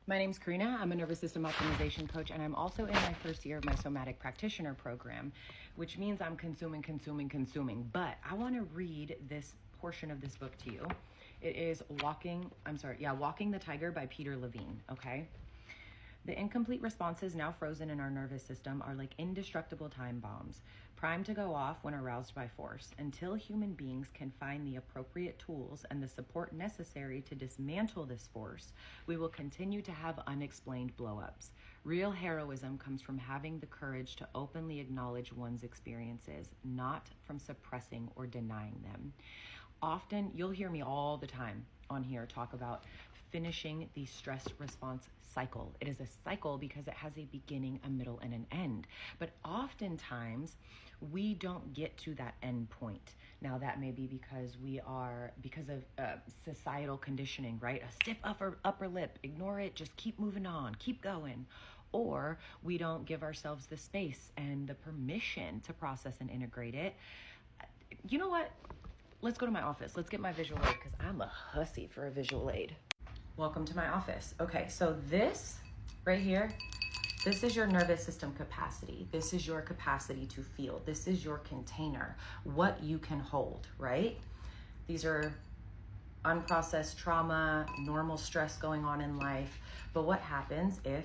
My name's Karina. I'm a nervous system optimization coach, and I'm also in my first year of my somatic practitioner program, which means I'm consuming. But I want to read this portion of this book to you. It is Walking the Tiger by Peter Levine, okay? The incomplete responses now frozen in our nervous system are like indestructible time bombs, primed to go off when aroused by force. Until human beings can find the appropriate tools and the support necessary to dismantle this force, we will continue to have unexplained blow-ups. Real heroism comes from having the courage to openly acknowledge one's experiences, not from suppressing or denying them. Often, you'll hear me all the time on here talk about finishing the stress response cycle. It is a cycle because it has a beginning, a middle, and an end. But oftentimes, we don't get to that end point. Now, that may be because of societal conditioning, right? A stiff upper lip, ignore it, just keep moving on, keep going. Or we don't give ourselves the space and the permission to process and integrate it. You know what? Let's go to my office. Let's get my visual aid because I'm a hussy for a visual aid. Welcome to my office. Okay, so this right here, this is your nervous system capacity. This is your capacity to feel. This is your container, what you can hold, right? These are unprocessed trauma, normal stress going on in life. But what happens if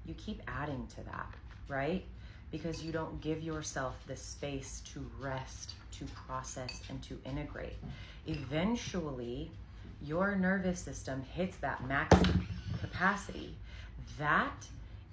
you keep adding to that, right? Because you don't give yourself the space to rest, to process, and to integrate. Eventually, your nervous system hits that max capacity. That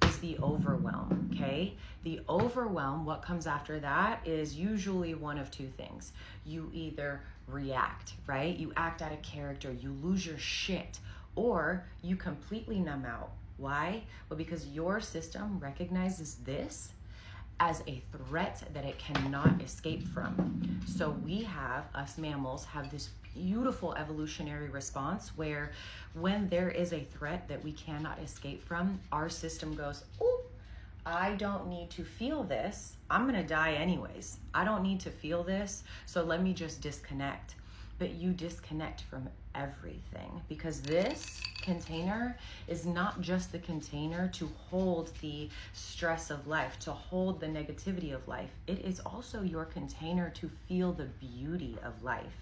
is the overwhelm, okay? The overwhelm, what comes after that is usually one of two things. You either react, right? You act out of character, you lose your shit, or you completely numb out. Why? Well, because your system recognizes this as a threat that it cannot escape from. So us mammals have this beautiful evolutionary response where when there is a threat that we cannot escape from, our system goes, oh, I don't need to feel this. I'm gonna die anyways. I don't need to feel this, so let me just disconnect. But you disconnect from everything because this container is not just the container to hold the stress of life, to hold the negativity of life. It is also your container to feel the beauty of life.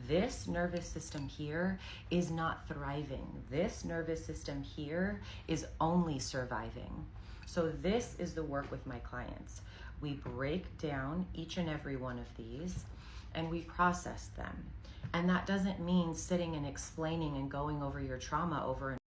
This nervous system here is not thriving. This nervous system here is only surviving. So this is the work with my clients. We break down each and every one of these and we process them. And that doesn't mean sitting and explaining and going over your trauma over and